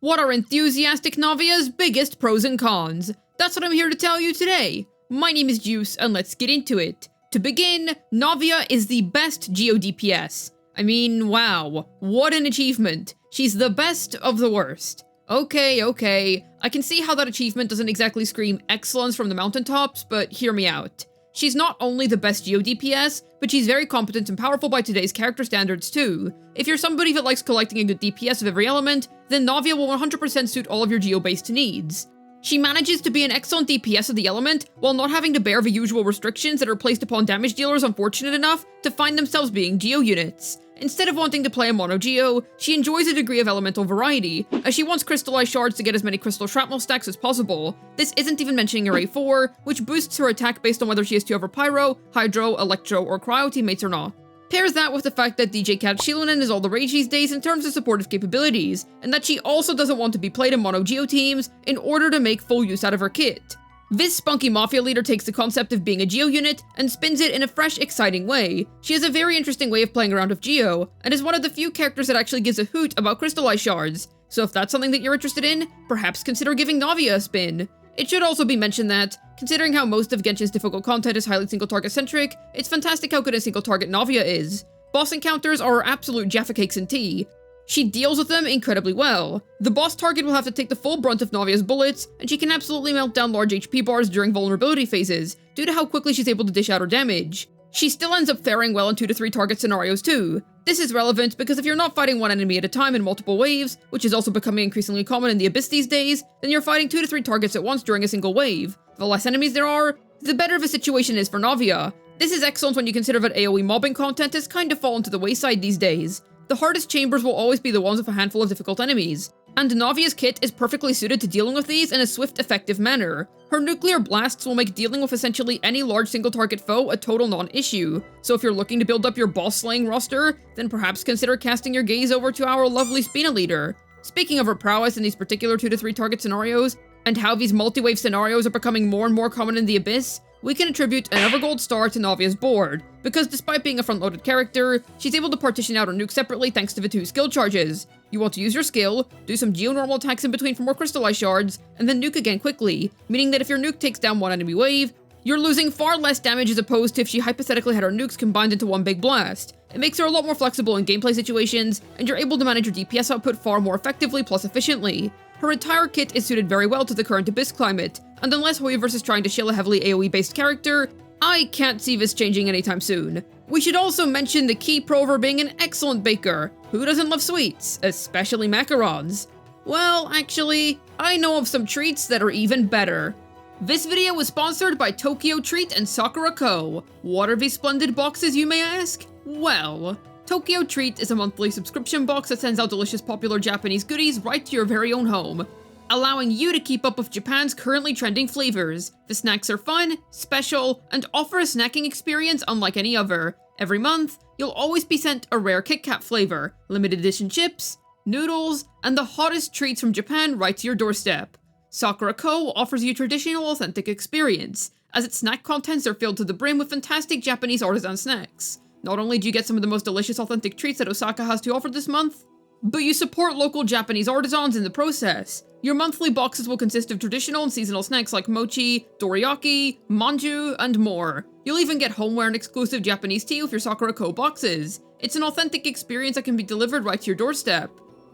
What are enthusiastic Navia's biggest pros and cons? That's what I'm here to tell you today. My name is Juice, and let's get into it. To begin, Navia is the best Geo DPS. I mean, wow, what an achievement. She's the best of the worst. Okay, I can see how that achievement doesn't exactly scream excellence from the mountaintops, but hear me out. She's not only the best Geo DPS, but she's very competent and powerful by today's character standards too. If you're somebody that likes collecting a good DPS of every element, then Navia will 100% suit all of your Geo-based needs. She manages to be an excellent DPS of the element, while not having to bear the usual restrictions that are placed upon damage dealers unfortunate enough to find themselves being Geo units. Instead of wanting to play a mono Geo, she enjoys a degree of elemental variety, as she wants crystallized shards to get as many crystal shrapnel stacks as possible. This isn't even mentioning her A4, which boosts her attack based on whether she has 2 other Pyro, Hydro, Electro, or Cryo teammates or not. Pairs that with the fact that DJ Cat Xilonen is all the rage these days in terms of supportive capabilities, and that she also doesn't want to be played in mono Geo teams in order to make full use out of her kit. This spunky Mafia leader takes the concept of being a Geo unit and spins it in a fresh, exciting way. She has a very interesting way of playing around with Geo, and is one of the few characters that actually gives a hoot about crystallized shards. So if that's something that you're interested in, perhaps consider giving Navia a spin. It should also be mentioned that, considering how most of Genshin's difficult content is highly single-target centric, it's fantastic how good a single-target Navia is. Boss encounters are her absolute Jaffa cakes and tea. She deals with them incredibly well. The boss target will have to take the full brunt of Navia's bullets, and she can absolutely melt down large HP bars during vulnerability phases, due to how quickly she's able to dish out her damage. She still ends up faring well in 2 to 3 target scenarios too. This is relevant because if you're not fighting one enemy at a time in multiple waves, which is also becoming increasingly common in the Abyss these days, then you're fighting 2 to 3 targets at once during a single wave. The less enemies there are, the better of a situation is for Navia. This is excellent when you consider that AOE mobbing content has kind of fallen to the wayside these days. The hardest chambers will always be the ones with a handful of difficult enemies, and Navia's kit is perfectly suited to dealing with these in a swift, effective manner. Her nuclear blasts will make dealing with essentially any large single-target foe a total non-issue, so if you're looking to build up your boss-slaying roster, then perhaps consider casting your gaze over to our lovely Spina leader. Speaking of her prowess in these particular 2 to 3 target scenarios, and how these multi-wave scenarios are becoming more and more common in the Abyss, we can attribute another gold star to Navia's board, because despite being a front-loaded character, she's able to partition out her nuke separately thanks to the 2 skill charges. You want to use your skill, do some geo-normal attacks in between for more crystallized shards, and then nuke again quickly, meaning that if your nuke takes down one enemy wave, you're losing far less damage as opposed to if she hypothetically had her nukes combined into one big blast. It makes her a lot more flexible in gameplay situations, and you're able to manage your DPS output far more effectively plus efficiently. Her entire kit is suited very well to the current Abyss climate, and unless Hoyoverse is trying to shill a heavily AOE-based character, I can't see this changing anytime soon. We should also mention the key pro of her being an excellent baker. Who doesn't love sweets, especially macarons? Well, actually, I know of some treats that are even better. This video was sponsored by Tokyo Treat and Sakura Co. What are these splendid boxes, you may ask? Well, Tokyo Treat is a monthly subscription box that sends out delicious popular Japanese goodies right to your very own home, allowing you to keep up with Japan's currently trending flavors. The snacks are fun, special, and offer a snacking experience unlike any other. Every month, you'll always be sent a rare Kit Kat flavor, limited edition chips, noodles, and the hottest treats from Japan right to your doorstep. Sakura Co. offers you traditional, authentic experience, as its snack contents are filled to the brim with fantastic Japanese artisan snacks. Not only do you get some of the most delicious authentic treats that Osaka has to offer this month, but you support local Japanese artisans in the process. Your monthly boxes will consist of traditional and seasonal snacks like mochi, dorayaki, manju, and more. You'll even get homeware and exclusive Japanese tea with your Sakura Co. boxes. It's an authentic experience that can be delivered right to your doorstep.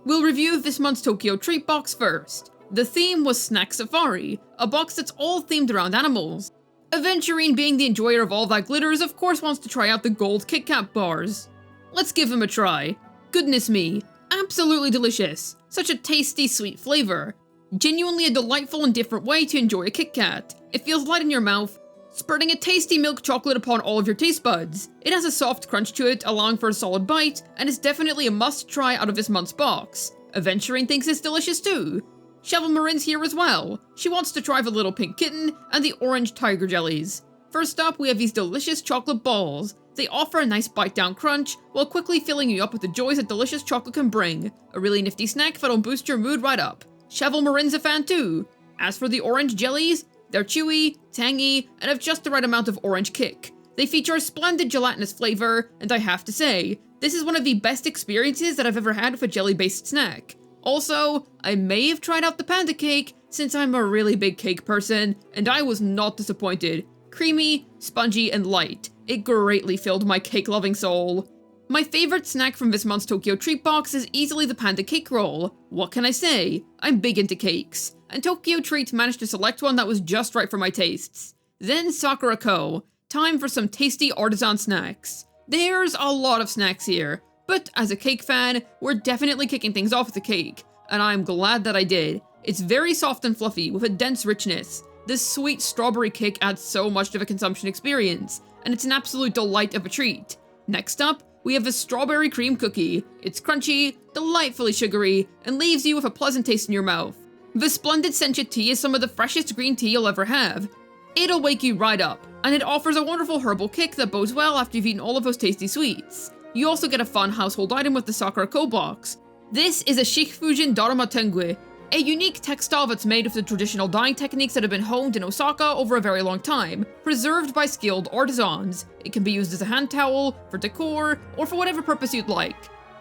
We'll review this month's Tokyo Treat box first. The theme was Snack Safari, a box that's all themed around animals. Aventurine, being the enjoyer of all that glitters, of course wants to try out the gold Kit Kat bars. Let's give them a try. Goodness me, absolutely delicious. Such a tasty, sweet flavor. Genuinely a delightful and different way to enjoy a Kit Kat. It feels light in your mouth, spurting a tasty milk chocolate upon all of your taste buds. It has a soft crunch to it, allowing for a solid bite, and is definitely a must-try out of this month's box. Aventurine thinks it's delicious too. Shovel Marin's here as well. She wants to try the little pink kitten and the orange tiger jellies. First up, we have these delicious chocolate balls. They offer a nice bite-down crunch, while quickly filling you up with the joys that delicious chocolate can bring. A really nifty snack that'll boost your mood right up. Shovel Marin's a fan too. As for the orange jellies, they're chewy, tangy, and have just the right amount of orange kick. They feature a splendid gelatinous flavor, and I have to say, this is one of the best experiences that I've ever had with a jelly-based snack. Also, I may have tried out the panda cake since I'm a really big cake person, and I was not disappointed. Creamy, spongy, and light. It greatly filled my cake-loving soul. My favorite snack from this month's Tokyo Treat Box is easily the panda cake roll. What can I say? I'm big into cakes, and Tokyo Treat managed to select one that was just right for my tastes. Then Sakura Co. Time for some tasty artisan snacks. There's a lot of snacks here, but as a cake fan, we're definitely kicking things off with a cake, and I'm glad that I did. It's very soft and fluffy with a dense richness. This sweet strawberry cake adds so much to the consumption experience, and it's an absolute delight of a treat. Next up, we have a strawberry cream cookie. It's crunchy, delightfully sugary, and leaves you with a pleasant taste in your mouth. The splendid sencha tea is some of the freshest green tea you'll ever have. It'll wake you right up, and it offers a wonderful herbal kick that bodes well after you've eaten all of those tasty sweets. You also get a fun household item with the Sakura Co box. This is a Shikifujin Daruma Tengui, a unique textile that's made with the traditional dyeing techniques that have been honed in Osaka over a very long time, preserved by skilled artisans. It can be used as a hand towel, for decor, or for whatever purpose you'd like.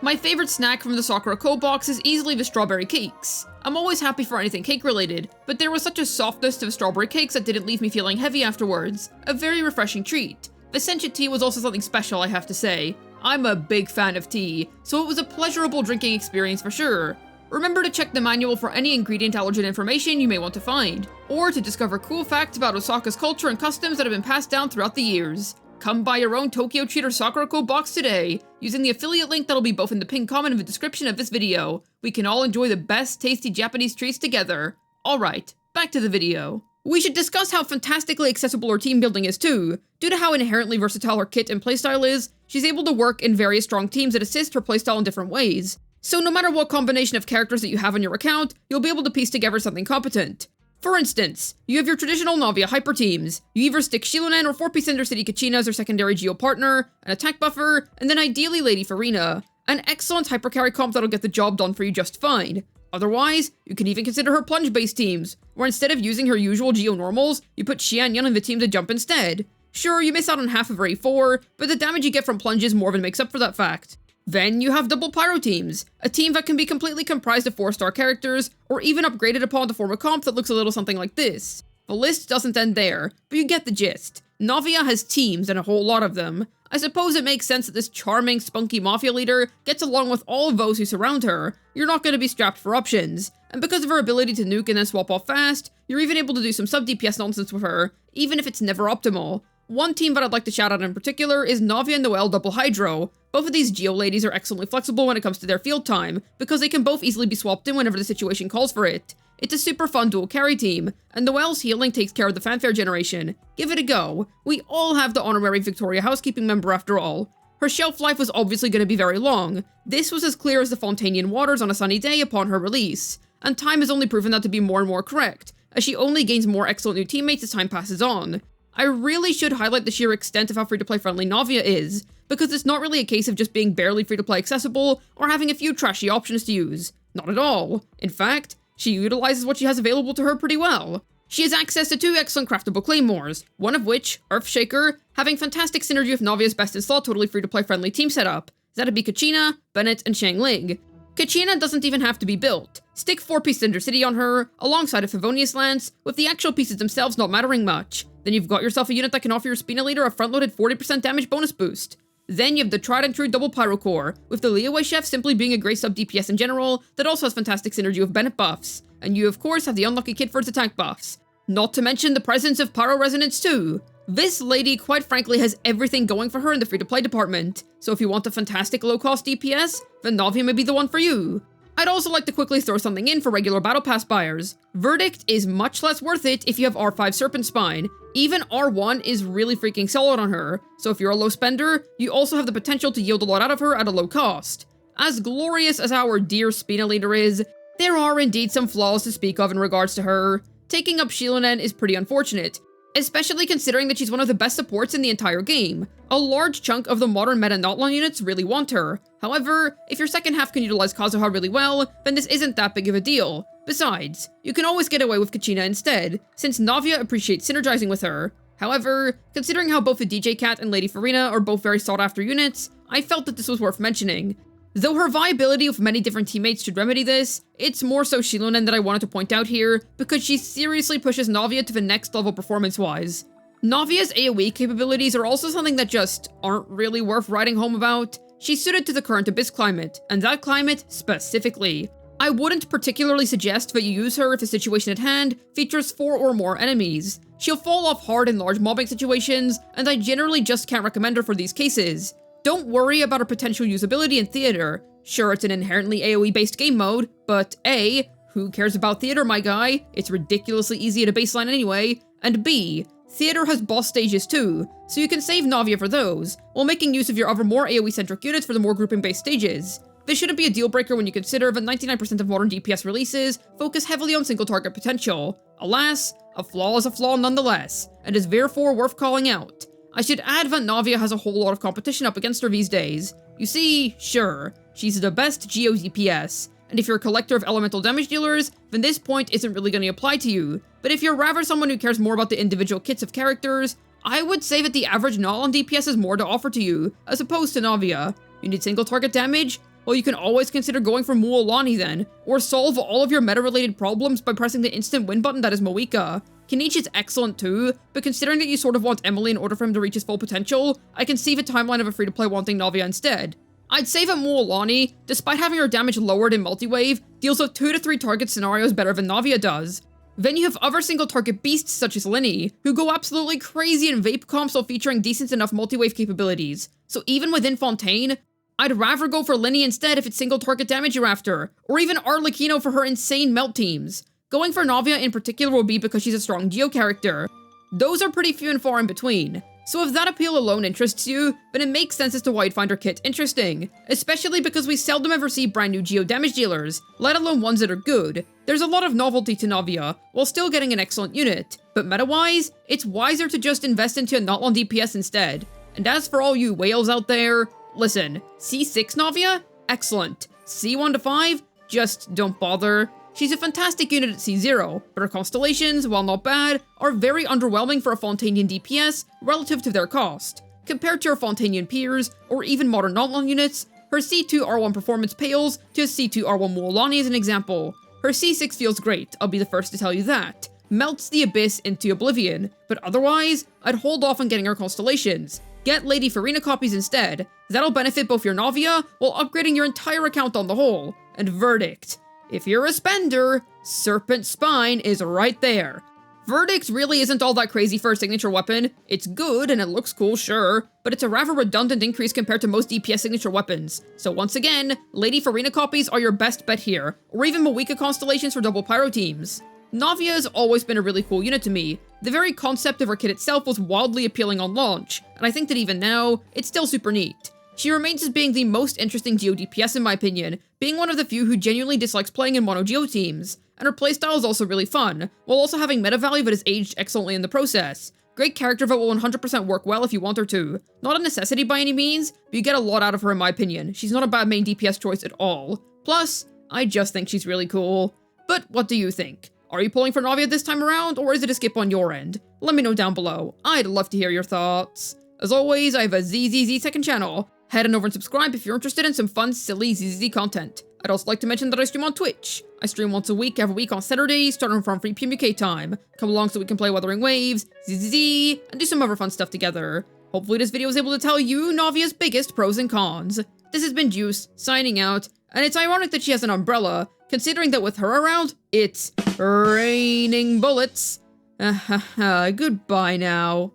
My favorite snack from the Sakura Co box is easily the strawberry cakes. I'm always happy for anything cake related, but there was such a softness to the strawberry cakes that didn't leave me feeling heavy afterwards. A very refreshing treat. The sencha tea was also something special, I have to say. I'm a big fan of tea, so it was a pleasurable drinking experience for sure. Remember to check the manual for any ingredient allergen information you may want to find, or to discover cool facts about Osaka's culture and customs that have been passed down throughout the years. Come buy your own Tokyo Treat or Sakura Co box today, using the affiliate link that'll be both in the pinned comment and the description of this video. We can all enjoy the best tasty Japanese treats together. Alright, back to the video. We should discuss how fantastically accessible her team building is too. Due to how inherently versatile her kit and playstyle is, she's able to work in various strong teams that assist her playstyle in different ways. So no matter what combination of characters that you have on your account, you'll be able to piece together something competent. For instance, you have your traditional Navia hyper teams. You either stick Xilonen or 4-piece Cinder City Kachina as their secondary Geo partner, an attack buffer, and then ideally Lady Farina. An excellent hyper carry comp that'll get the job done for you just fine. Otherwise, you can even consider her plunge-based teams, where instead of using her usual Geo normals, you put Xianyun in the team to jump instead. Sure, you miss out on half of her A4, but the damage you get from plunges more than makes up for that fact. Then you have double pyro teams, a team that can be completely comprised of 4-star characters, or even upgraded upon to form a comp that looks a little something like this. The list doesn't end there, but you get the gist. Navia has teams and a whole lot of them. I suppose it makes sense that this charming, spunky mafia leader gets along with all of those who surround her. You're not going to be strapped for options, and because of her ability to nuke and then swap off fast, you're even able to do some sub-DPS nonsense with her, even if it's never optimal. One team that I'd like to shout out in particular is Navia and Noelle Double Hydro. Both of these Geo ladies are excellently flexible when it comes to their field time, because they can both easily be swapped in whenever the situation calls for it. It's a super fun dual carry team, and Noelle's healing takes care of the fanfare generation. Give it a go. We all have the honorary Victoria housekeeping member after all. Her shelf life was obviously going to be very long. This was as clear as the Fontanian waters on a sunny day upon her release, and time has only proven that to be more and more correct, as she only gains more excellent new teammates as time passes on. I really should highlight the sheer extent of how free-to-play friendly Navia is, because it's not really a case of just being barely free-to-play accessible or having a few trashy options to use. Not at all. In fact, she utilizes what she has available to her pretty well. She has access to 2 excellent craftable claymores, one of which, Earthshaker, having fantastic synergy with Navia's best in slot totally free-to-play friendly team setup. That'd be Kachina, Bennett, and Xiangling. Kachina doesn't even have to be built. Stick 4-piece Cinder City on her, alongside a Favonius Lance, with the actual pieces themselves not mattering much. Then you've got yourself a unit that can offer your Spina leader a front-loaded 40% damage bonus boost. Then you have the tried and true double Pyro Core, with the Leeway Chef simply being a great sub-DPS in general that also has fantastic synergy with Bennett buffs. And you of course have the Unlucky Kid for its attack buffs. Not to mention the presence of Pyro Resonance too. This lady quite frankly has everything going for her in the free-to-play department, so if you want a fantastic low-cost DPS, then Navia may be the one for you. I'd also like to quickly throw something in for regular Battle Pass buyers. Verdict is much less worth it if you have R5 Serpent Spine. Even R1 is really freaking solid on her, so if you're a low spender, you also have the potential to yield a lot out of her at a low cost. As glorious as our dear Spina leader is, there are indeed some flaws to speak of in regards to her. Taking up Xilonen is pretty unfortunate, especially considering that she's one of the best supports in the entire game. A large chunk of the modern meta Natlan units really want her. However, if your second half can utilize Kazuha really well, then this isn't that big of a deal. Besides, you can always get away with Kachina instead, since Navia appreciates synergizing with her. However, considering how both the DJ Cat and Lady Farina are both very sought after units, I felt that this was worth mentioning. Though her viability with many different teammates should remedy this, it's more so Xilonen that I wanted to point out here, because she seriously pushes Navia to the next level performance-wise. Navia's AOE capabilities are also something that just aren't really worth writing home about. She's suited to the current Abyss climate, and that climate specifically. I wouldn't particularly suggest that you use her if the situation at hand features 4 or more enemies. She'll fall off hard in large mobbing situations, and I generally just can't recommend her for these cases. Don't worry about her potential usability in theater. Sure, it's an inherently AOE-based game mode, but A, who cares about theater, my guy? It's ridiculously easy at a baseline anyway. And B, theater has boss stages too, so you can save Navia for those, while making use of your other more AOE-centric units for the more grouping-based stages. This shouldn't be a deal breaker when you consider that 99% of modern DPS releases focus heavily on single target potential. Alas, a flaw is a flaw nonetheless, and is therefore worth calling out. I should add that Navia has a whole lot of competition up against her these days. You see, sure, she's the best Geo DPS, and if you're a collector of elemental damage dealers, then this point isn't really going to apply to you. But if you're rather someone who cares more about the individual kits of characters, I would say that the average Natlan DPS has more to offer to you, as opposed to Navia. You need single target damage? Well, you can always consider going for Mualani then, or solve all of your meta-related problems by pressing the instant win button that is Moika. Kenichi is excellent too, but considering that you sort of want Emily in order for him to reach his full potential, I can see the timeline of a free-to-play wanting Navia instead. I'd say that Mualani, despite having her damage lowered in multi-wave, deals with 2 to 3 target scenarios better than Navia does. Then you have other single-target beasts such as Linny, who go absolutely crazy in vape comps while featuring decent enough multi-wave capabilities. So even within Fontaine, I'd rather go for Linny instead if it's single-target damage you're after, or even Arlecchino for her insane melt teams. Going for Navia in particular will be because she's a strong Geo character. Those are pretty few and far in between. So if that appeal alone interests you, then it makes sense as to why you'd find her kit interesting, especially because we seldom ever see brand new Geo damage dealers, let alone ones that are good. There's a lot of novelty to Navia, while still getting an excellent unit, but meta-wise, it's wiser to just invest into a Natlan DPS instead. And as for all you whales out there, listen, C6 Navia? Excellent. C1 to 5? Just don't bother. She's a fantastic unit at C0, but her constellations, while not bad, are very underwhelming for a Fontainian DPS relative to their cost. Compared to her Fontainian peers, or even modern Natlan units, her C2 R1 performance pales to a C2 R1 Mualani as an example. Her C6 feels great, I'll be the first to tell you that. Melts the Abyss into oblivion, but otherwise, I'd hold off on getting her constellations. Get Lady Farina copies instead. That'll benefit both your Navia, while upgrading your entire account on the whole. And verdict. If you're a spender, Serpent Spine is right there. Verdict really isn't all that crazy for a signature weapon. It's good and it looks cool, sure, but it's a rather redundant increase compared to most DPS signature weapons. So once again, Lady Farina copies are your best bet here, or even Moika constellations for double pyro teams. Navia has always been a really cool unit to me. The very concept of her kit itself was wildly appealing on launch, and I think that even now, it's still super neat. She remains as being the most interesting Geo DPS in my opinion, being one of the few who genuinely dislikes playing in mono Geo teams, and her playstyle is also really fun, while also having meta value that has aged excellently in the process. Great character that will 100% work well if you want her to. Not a necessity by any means, but you get a lot out of her in my opinion. She's not a bad main DPS choice at all. Plus, I just think she's really cool. But what do you think? Are you pulling for Navia this time around, or is it a skip on your end? Let me know down below. I'd love to hear your thoughts. As always, I have a ZZZ second channel. Head on over and subscribe if you're interested in some fun, silly ZZZ content. I'd also like to mention that I stream on Twitch. I stream once a week, every week on Saturdays, starting from 3 PM UK time. Come along so we can play Wuthering Waves, ZZZ, and do some other fun stuff together. Hopefully this video was able to tell you Navia's biggest pros and cons. This has been Juice, signing out, and it's ironic that she has an umbrella, considering that with her around, it's raining bullets. Goodbye now.